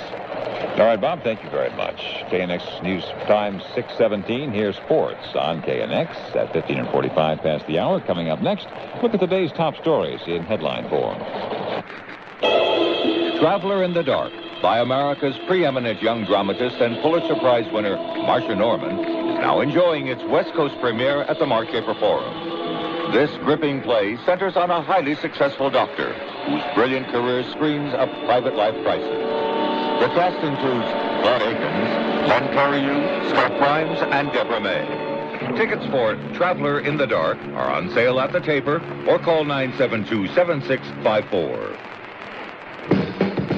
All right, Bob, thank you very much. KNX News Time 6:17. Here's sports on KNX at 15:45 past the hour. Coming up next, look at today's top stories in headline form. Traveler in the Dark by America's preeminent young dramatist and Pulitzer Prize winner Marsha Norman is now enjoying its West Coast premiere at the Mark-Caper Forum. This gripping play centers on a highly successful doctor whose brilliant career screams a private life crisis. The cast includes Claude Akins, Len Cariou, Scott Grimes, and Deborah May. Tickets for Traveler in the Dark are on sale at the Taper or call 972-7654.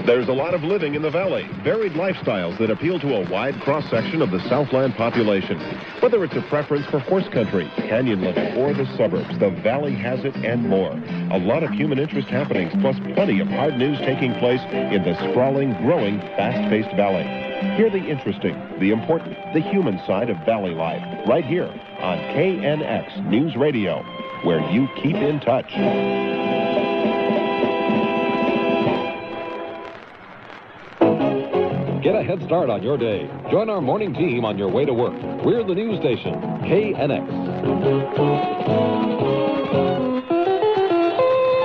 There's a lot of living in the valley, varied lifestyles that appeal to a wide cross-section of the Southland population. Whether it's a preference for horse country, canyon living, or the suburbs, the valley has it and more. A lot of human interest happenings, plus plenty of hard news taking place in the sprawling, growing, fast-paced valley. Hear the interesting, the important, the human side of valley life, right here on KNX News Radio, where you keep in touch. Get a head start on your day. Join our morning team on your way to work. We're the news station, KNX.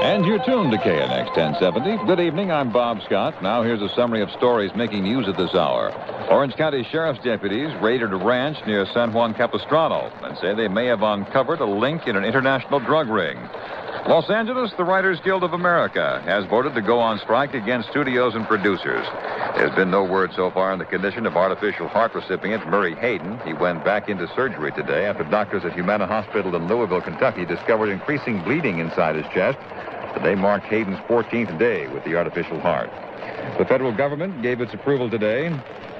And you're tuned to KNX 1070. Good evening, I'm Bob Scott. Now here's a summary of stories making news at this hour. Orange County Sheriff's deputies raided a ranch near San Juan Capistrano and say they may have uncovered a link in an international drug ring. Los Angeles, the Writers Guild of America has voted to go on strike against studios and producers. There's been no word so far on the condition of artificial heart recipient Murray Hayden. He went back into surgery today after doctors at Humana Hospital in Louisville, Kentucky discovered increasing bleeding inside his chest. Today marked Hayden's 14th day with the artificial heart. The federal government gave its approval today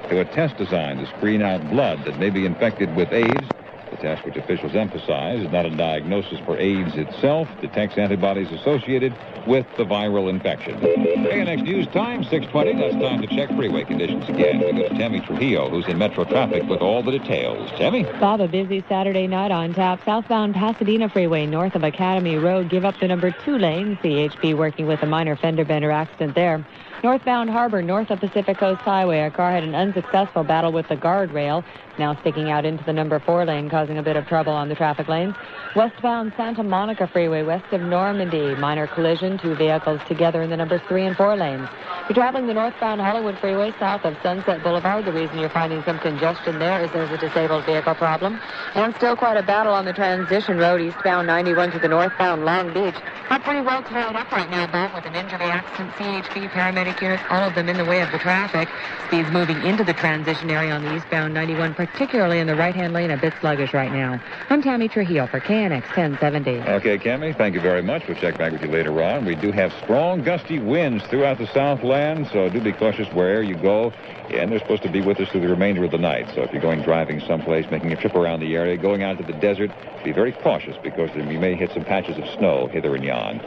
to a test designed to screen out blood that may be infected with AIDS. The test, which officials emphasize is not a diagnosis for AIDS itself, detects antibodies associated with the viral infection. KNX News Time, 6:20. That's time to check freeway conditions again. We go to Tammy Trujillo, who's in Metro traffic with all the details. Tammy? Bob, a busy Saturday night on tap. Southbound Pasadena Freeway north of Academy Road. Give up the number 2 lane. CHP working with a minor fender bender accident there. Northbound Harbor, north of Pacific Coast Highway, a car had an unsuccessful battle with the guardrail, now sticking out into the number 4 lane, causing a bit of trouble on the traffic lanes. Westbound Santa Monica Freeway, west of Normandy, minor collision, 2 vehicles together in the numbers 3 and 4 lanes. If you're traveling the northbound Hollywood Freeway south of Sunset Boulevard, the reason you're finding some congestion there is there's a disabled vehicle problem. And still quite a battle on the transition road, eastbound 91 to the northbound Long Beach. Not pretty well cleared up right now, Bob, with an injury accident, CHP, paramedic units, all of them in the way of the traffic. Speeds moving into the transition area on the eastbound 91, particularly in the right-hand lane, a bit sluggish right now. I'm Tammy Trujillo for KNX 1070. Okay, Cammy, thank you very much. We'll check back with you later on. We do have strong, gusty winds throughout the Southland, so do be cautious wherever you go. And they're supposed to be with us through the remainder of the night. So if you're going driving someplace, making a trip around the area, going out to the desert, be very cautious because you may hit some patches of snow hither and yon.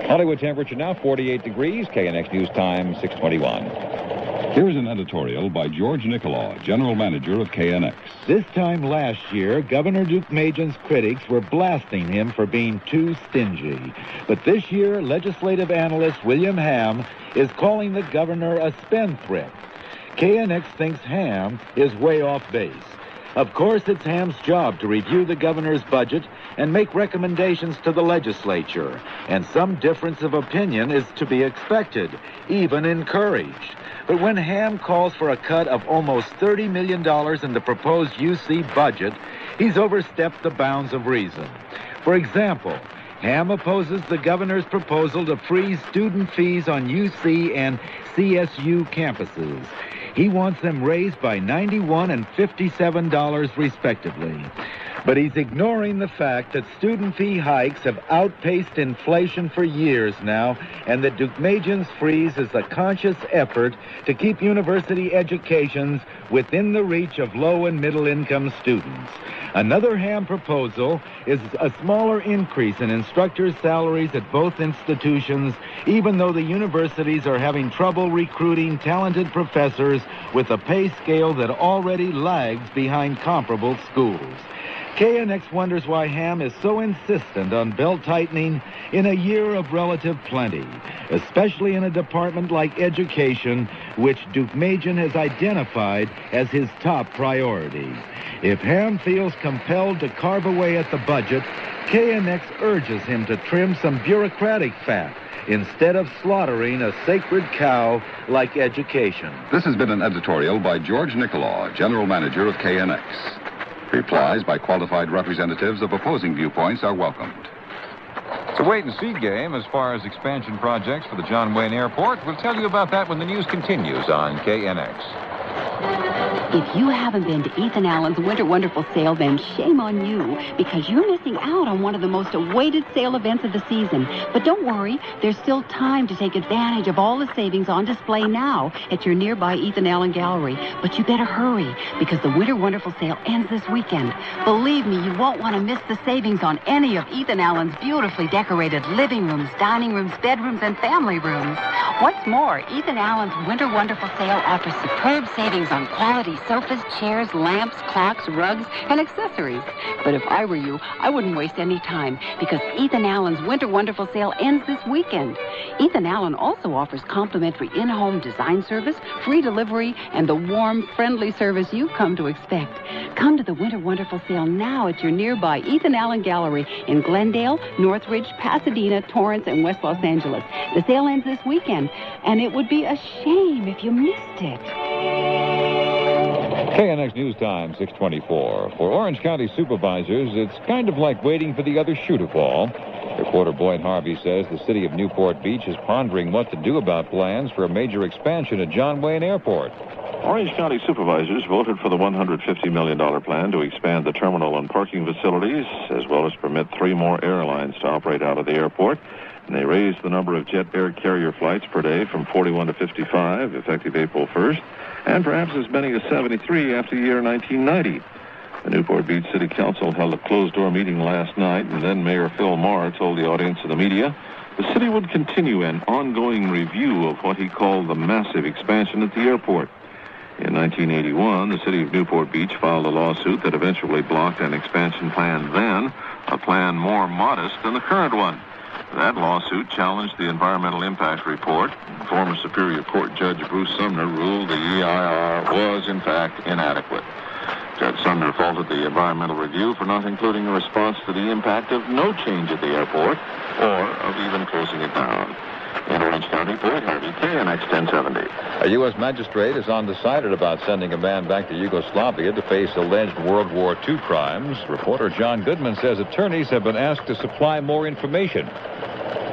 Hollywood temperature now 48 degrees. KNX News Time 6:21. Here's an editorial by George Nicolaw, General Manager of KNX. This time last year, Governor Deukmejian's critics were blasting him for being too stingy. But this year, legislative analyst William Ham is calling the governor a spendthrift. KNX thinks Ham is way off base. Of course, it's Ham's job to review the governor's budget and make recommendations to the legislature. And some difference of opinion is to be expected, even encouraged. But when Ham calls for a cut of almost $30 million in the proposed UC budget, he's overstepped the bounds of reason. For example, Ham opposes the governor's proposal to freeze student fees on UC and CSU campuses. He wants them raised by $91 and $57 respectively. But he's ignoring the fact that student fee hikes have outpaced inflation for years now, and that Deukmejian's freeze is a conscious effort to keep university educations within the reach of low and middle income students. Another Ham proposal is a smaller increase in instructors' salaries at both institutions, even though the universities are having trouble recruiting talented professors with a pay scale that already lags behind comparable schools. KNX wonders why Ham is so insistent on belt-tightening in a year of relative plenty, especially in a department like education, which Deukmejian has identified as his top priority. If Ham feels compelled to carve away at the budget, KNX urges him to trim some bureaucratic fat instead of slaughtering a sacred cow like education. This has been an editorial by George Nicolaw, General Manager of KNX. Replies by qualified representatives of opposing viewpoints are welcomed. It's a wait-and-see game as far as expansion projects for the John Wayne Airport. We'll tell you about that when the news continues on KNX. If you haven't been to Ethan Allen's Winter Wonderful Sale, then shame on you, because you're missing out on one of the most awaited sale events of the season. But don't worry, there's still time to take advantage of all the savings on display now at your nearby Ethan Allen Gallery. But you better hurry, because the Winter Wonderful Sale ends this weekend. Believe me, you won't want to miss the savings on any of Ethan Allen's beautifully decorated living rooms, dining rooms, bedrooms, and family rooms. What's more, Ethan Allen's Winter Wonderful Sale offers superb savings on quality sofas, chairs, lamps, clocks, rugs, and accessories. But if I were you, I wouldn't waste any time, because Ethan Allen's Winter Wonderful Sale ends this weekend. Ethan Allen also offers complimentary in-home design service, free delivery, and the warm, friendly service you've come to expect. Come to the Winter Wonderful Sale now at your nearby Ethan Allen Gallery in Glendale, Northridge, Pasadena, Torrance, and West Los Angeles. The sale ends this weekend, and it would be a shame if you missed it. KNX News Time, 6:24. For Orange County supervisors, it's kind of like waiting for the other shoe to fall. Reporter Boyd Harvey says the city of Newport Beach is pondering what to do about plans for a major expansion at John Wayne Airport. Orange County supervisors voted for the $150 million plan to expand the terminal and parking facilities, as well as permit 3 more airlines to operate out of the airport. And they raised the number of jet air carrier flights per day from 41 to 55, effective April 1st, and perhaps as many as 73 after the year 1990. The Newport Beach City Council held a closed-door meeting last night, and then Mayor Phil Marr told the audience and the media the city would continue an ongoing review of what he called the massive expansion at the airport. In 1981, the city of Newport Beach filed a lawsuit that eventually blocked an expansion plan then, a plan more modest than the current one. That lawsuit challenged the environmental impact report. Former Superior Court Judge Bruce Sumner ruled the EIR was, in fact, inadequate. Judge Sumner faulted the environmental review for not including a response to the impact of no change at the airport or of even closing it down. In Orange County, Boyd Harvey, KNX 1070. A U.S. magistrate is undecided about sending a man back to Yugoslavia to face alleged World War II crimes. Reporter John Goodman says attorneys have been asked to supply more information.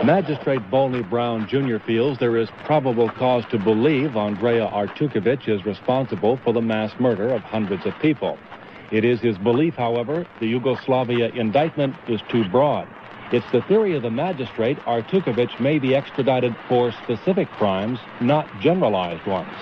Magistrate Bolney Brown Jr. feels there is probable cause to believe Andrea Artukovic is responsible for the mass murder of hundreds of people. It is his belief, however, the Yugoslavia indictment is too broad. It's the theory of the magistrate Artukovic may be extradited for specific crimes, not generalized ones.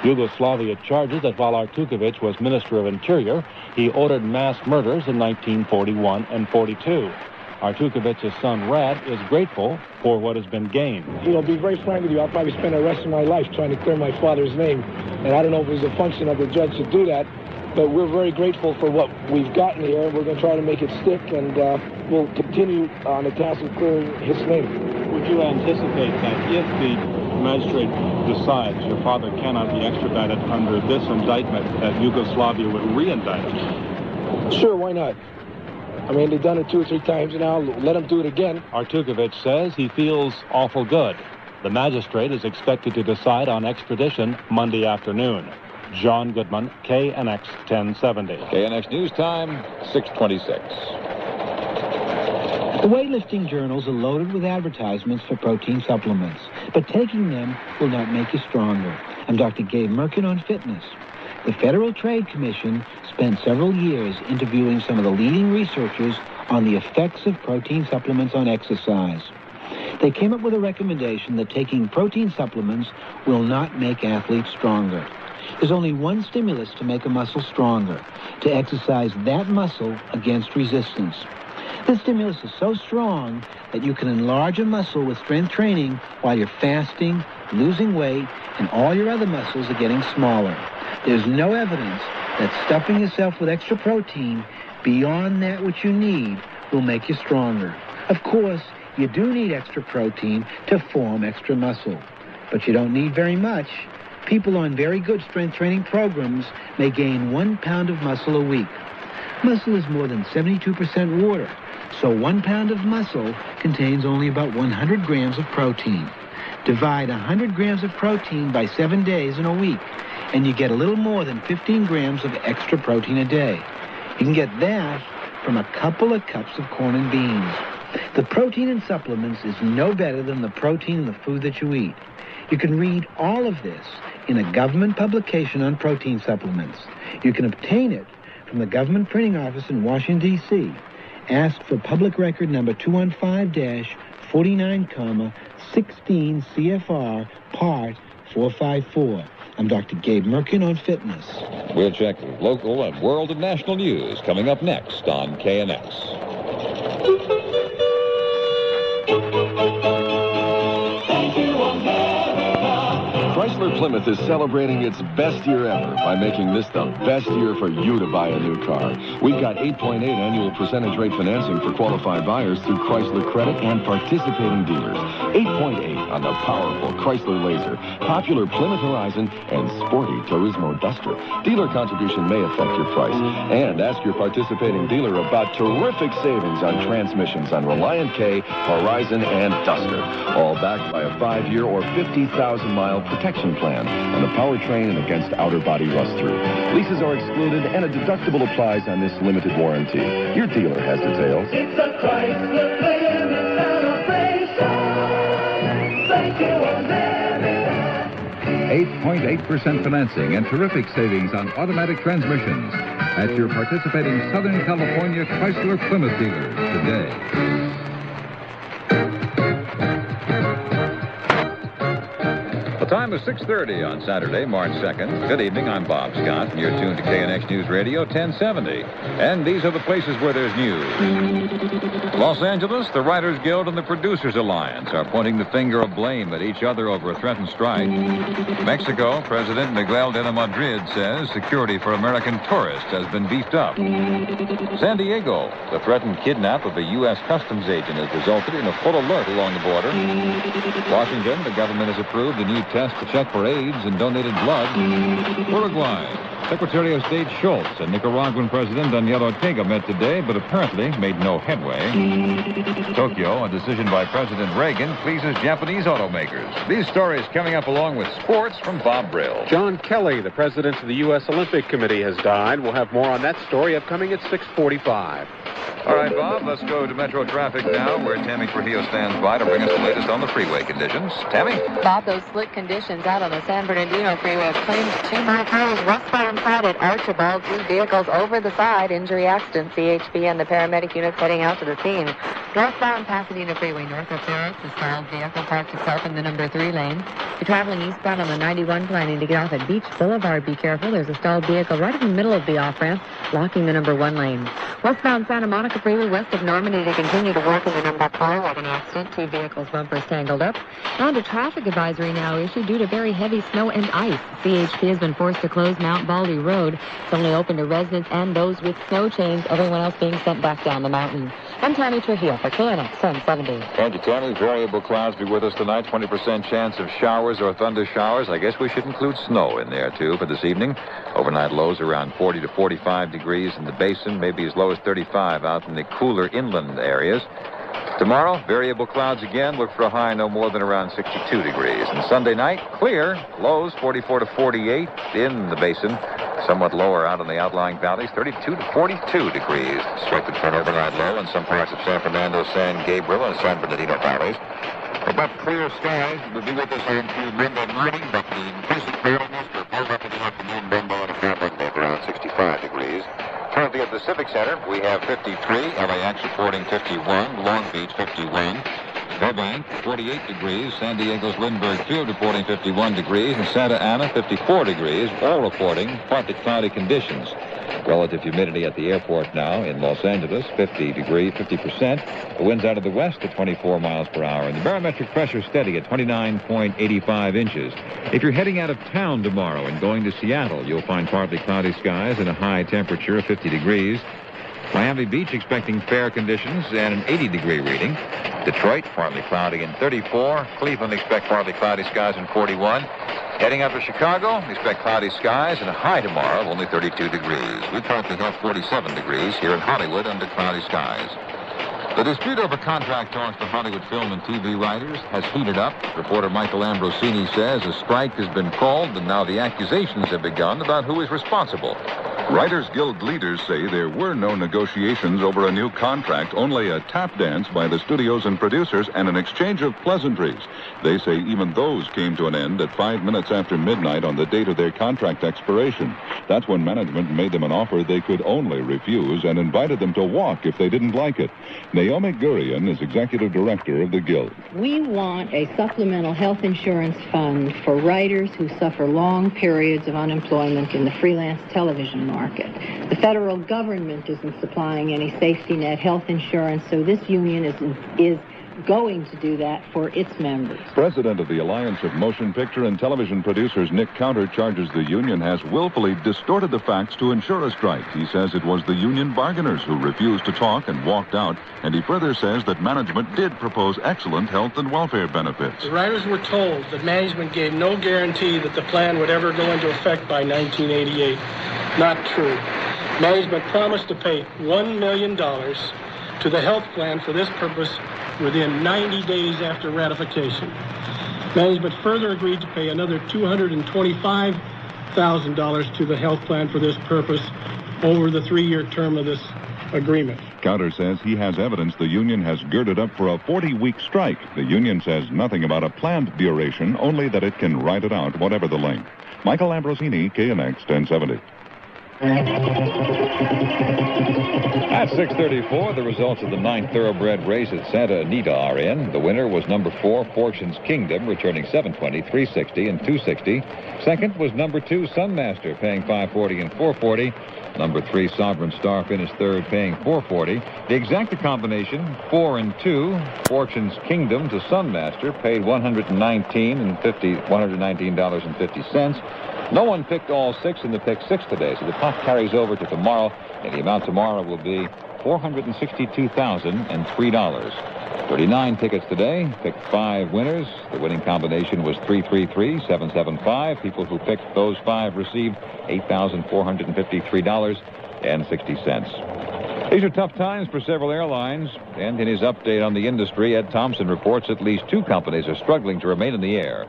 Yugoslavia charges that while Artukovic was Minister of Interior, he ordered mass murders in 1941 and 42. Artukovic's son, Rad, is grateful for what has been gained. You know, to be very frank with you, I'll probably spend the rest of my life trying to clear my father's name. And I don't know if it was a function of the judge to do that, but we're very grateful for what we've gotten here. We're going to try to make it stick, and we'll continue on the task of clearing his name. Would you anticipate that if the magistrate decides your father cannot be extradited under this indictment, that Yugoslavia would re-indict him? Sure, why not? I mean, they've done it 2 or 3 times now. Let them do it again. Artukovic says he feels awful good. The magistrate is expected to decide on extradition Monday afternoon. John Goodman, KNX 1070. KNX News Time, 6:26. The weightlifting journals are loaded with advertisements for protein supplements, but taking them will not make you stronger. I'm Dr. Gabe Merkin on fitness. The Federal Trade Commission spent several years interviewing some of the leading researchers on the effects of protein supplements on exercise. They came up with a recommendation that taking protein supplements will not make athletes stronger. There's only one stimulus to make a muscle stronger, to exercise that muscle against resistance. This stimulus is so strong that you can enlarge a muscle with strength training while you're fasting, losing weight, and all your other muscles are getting smaller. There's no evidence that stuffing yourself with extra protein beyond that which you need will make you stronger. Of course, you do need extra protein to form extra muscle, but you don't need very much. People on very good strength training programs may gain 1 pound of muscle a week. Muscle is more than 72% water, so 1 pound of muscle contains only about 100 grams of protein. Divide 100 grams of protein by 7 days in a week, and you get a little more than 15 grams of extra protein a day. You can get that from a couple of cups of corn and beans. The protein in supplements is no better than the protein in the food that you eat. You can read all of this in a government publication on protein supplements. You can obtain it from the government printing office in Washington, D.C. Ask for public record number 215-49, 16 CFR, Part 454. I'm Dr. Gabe Merkin on fitness. We'll check local and world and national news coming up next on KNX. Chrysler Plymouth is celebrating its best year ever by making this the best year for you to buy a new car. We've got 8.8 annual percentage rate financing for qualified buyers through Chrysler Credit and participating dealers. 8.8 on the powerful Chrysler Laser, popular Plymouth Horizon, and sporty Turismo Duster. Dealer contribution may affect your price. And ask your participating dealer about terrific savings on transmissions on Reliant K, Horizon, and Duster. All backed by a 5-year or 50,000-mile protection plan on the powertrain and against outer body rust-through. Leases are excluded and a deductible applies on this limited warranty. Your dealer has details. It's a Chrysler Plymouth celebration. Thank you, America. 8.8% financing and terrific savings on automatic transmissions at your participating Southern California Chrysler Plymouth dealers today. The time time is 6:30 on Saturday, March 2nd. Good evening, I'm Bob Scott, and you're tuned to KNX News Radio 1070. And these are the places where there's news. Los Angeles, the Writers Guild and the Producers Alliance are pointing the finger of blame at each other over a threatened strike. Mexico, President Miguel de la Madrid says security for American tourists has been beefed up. San Diego, the threatened kidnap of a U.S. Customs agent has resulted in a full alert along the border. Washington, the government has approved a new test to check for AIDS and donated blood. Uruguay, Secretary of State Schultz and Nicaraguan President Daniel Ortega met today, but apparently made no headway. Tokyo, a decision by President Reagan pleases Japanese automakers. These stories coming up along with sports from Bob Brill. John Kelly, the president of the U.S. Olympic Committee, has died. We'll have more on that story upcoming at 6:45. All right, Bob, let's go to Metro traffic now, where Tammy Trujillo stands by to bring us the latest on the freeway conditions. Tammy? Bob, those slick conditions out on the San Bernardino Freeway have claimed 2 more cars westbound side at Archibald. 2 vehicles over the side. Injury accident. CHP and the paramedic units heading out to the scene. Northbound Pasadena Freeway north of Ferris, the stalled vehicle parked itself in the number 3 lane. If you're traveling eastbound on the 91 planning to get off at Beach Boulevard, be careful. There's a stalled vehicle right in the middle of the off-ramp, blocking the number 1 lane. Westbound Santa Monica Freeway west of Normandy to continue to work in the number 4 with an accident. 2 vehicles bumpers tangled up. And a traffic advisory now issued due to very heavy snow and ice. CHP has been forced to close Mount Baldy Road. It's only open to residents and those with snow chains, everyone else being sent back down the mountain. I'm Tammy Trujillo for KNX 1070. Thank you, Tammy. Variable clouds be with us tonight. 20% chance of showers or thunder showers. I guess we should include snow in there, too, for this evening. Overnight lows around 40 to 45 degrees in the basin, maybe as low as 35 out in the cooler inland areas. Tomorrow, variable clouds again. Look for a high no more than around 62 degrees. And Sunday night, clear. Lows 44 to 48 in the basin. Somewhat lower out in the outlying valleys, 32 to 42 degrees. Expected for an overnight low in some parts of San Fernando, San Gabriel, and San Bernardino valleys. About clear skies will be with us on through Monday morning, but the increasing clearness will build up in the afternoon, then down to Fairbanks around 65 degrees. Currently at the Civic Center, we have 53, LAX reporting 51, Long Beach 51, Burbank 48 degrees, San Diego's Lindbergh Field reporting 51 degrees, and Santa Ana 54 degrees, all reporting partly cloudy conditions. Relative humidity at the airport now in Los Angeles, 50%. The winds out of the west at 24 miles per hour, and the barometric pressure steady at 29.85 inches. If you're heading out of town tomorrow and going to Seattle, you'll find partly cloudy skies and a high temperature of 50 degrees. Miami Beach expecting fair conditions and an 80-degree reading. Detroit, partly cloudy and 34. Cleveland expect partly cloudy skies and 41. Heading up to Chicago, expect cloudy skies and a high tomorrow of only 32 degrees. We currently have 47 degrees here in Hollywood under cloudy skies. The dispute over contract talks for Hollywood film and TV writers has heated up. Reporter Michael Ambrosini says a strike has been called, and now the accusations have begun about who is responsible. Writers Guild leaders say there were no negotiations over a new contract, only a tap dance by the studios and producers and an exchange of pleasantries. They say even those came to an end at 5 minutes after midnight on the date of their contract expiration. That's when management made them an offer they could only refuse and invited them to walk if they didn't like it. Naomi Gurian is executive director of the Guild. We want a supplemental health insurance fund for writers who suffer long periods of unemployment in the freelance television market. The federal government isn't supplying any safety net health insurance, so this union is going to do that for its members. President of the Alliance of Motion Picture and Television Producers, Nick Counter, charges the union has willfully distorted the facts to ensure a strike. He says it was the union bargainers who refused to talk and walked out, and he further says that management did propose excellent health and welfare benefits. The writers were told that management gave no guarantee that the plan would ever go into effect by 1988. Not true. Management promised to pay $1 million to the health plan for this purpose within 90 days after ratification. Management further agreed to pay another $225,000 to the health plan for this purpose over the 3-year term of this agreement. Counter says he has evidence the union has girded up for a 40-week strike. The union says nothing about a planned duration, only that it can ride it out whatever the length. Michael Ambrosini, KNX 1070. At 6:34, the results of the 9th thoroughbred race at Santa Anita are in. The winner was number 4, Fortune's Kingdom, returning 720, 360, and 260. Second was number 2, Sunmaster, paying 540 and 440. Number 3, Sovereign Star, finished third, paying 440. The exacta combination, 4 and 2, Fortune's Kingdom to Sunmaster, paid $119.50. No one picked all 6 in the pick 6 today, so the pot carries over to tomorrow, and the amount tomorrow will be $462,003. 39 tickets today, picked 5 winners. The winning combination was 333-775. People who picked those 5 received $8,453.60. These are tough times for several airlines, and in his update on the industry, Ed Thompson reports at least 2 companies are struggling to remain in the air.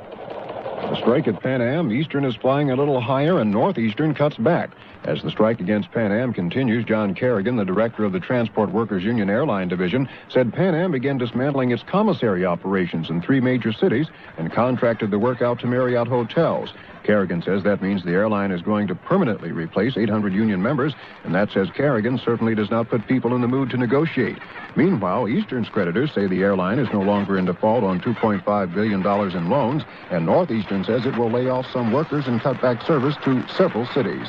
The strike at Pan Am, Eastern is flying a little higher and Northeastern cuts back. As the strike against Pan Am continues, John Kerrigan, the director of the Transport Workers Union Airline Division, said Pan Am began dismantling its commissary operations in 3 major cities and contracted the work out to Marriott hotels. Kerrigan says that means the airline is going to permanently replace 800 union members, and that, says Kerrigan, certainly does not put people in the mood to negotiate. Meanwhile, Eastern's creditors say the airline is no longer in default on $2.5 billion in loans, and Northeastern says it will lay off some workers and cut back service to several cities.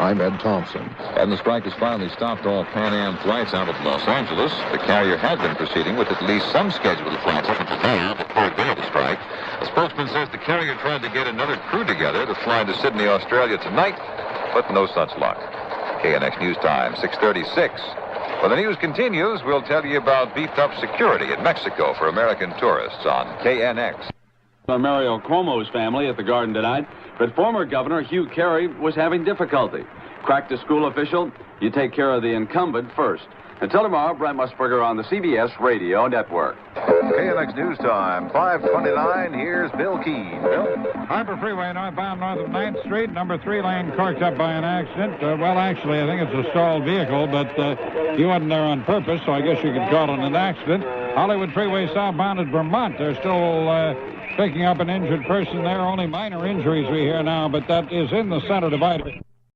I'm Ed Thompson. And the strike has finally stopped all Pan Am flights out of Los Angeles. The carrier had been proceeding with at least some scheduled flights up until now, the third day of the strike. A spokesman says the carrier tried to get another crew together to fly to Sydney, Australia tonight, but no such luck. KNX News Time, 6:36. When the news continues, we'll tell you about beefed-up security in Mexico for American tourists on KNX. Mario Cuomo's family at the Garden tonight, but former Governor Hugh Carey was having difficulty. Cracked a school official, you take care of the incumbent first. Until tomorrow, Brent Musburger on the CBS Radio Network. KNX News Time, 5:29. Here's Bill Keane. Bill? Harbor Freeway northbound north of 9th Street, number 3 lane corked up by an accident. Well, actually, I think it's a stalled vehicle, but he wasn't there on purpose, so I guess you could call it an accident. Hollywood Freeway southbound at Vermont. They're still picking up an injured person there. Only minor injuries we hear now, but that is in the center divider.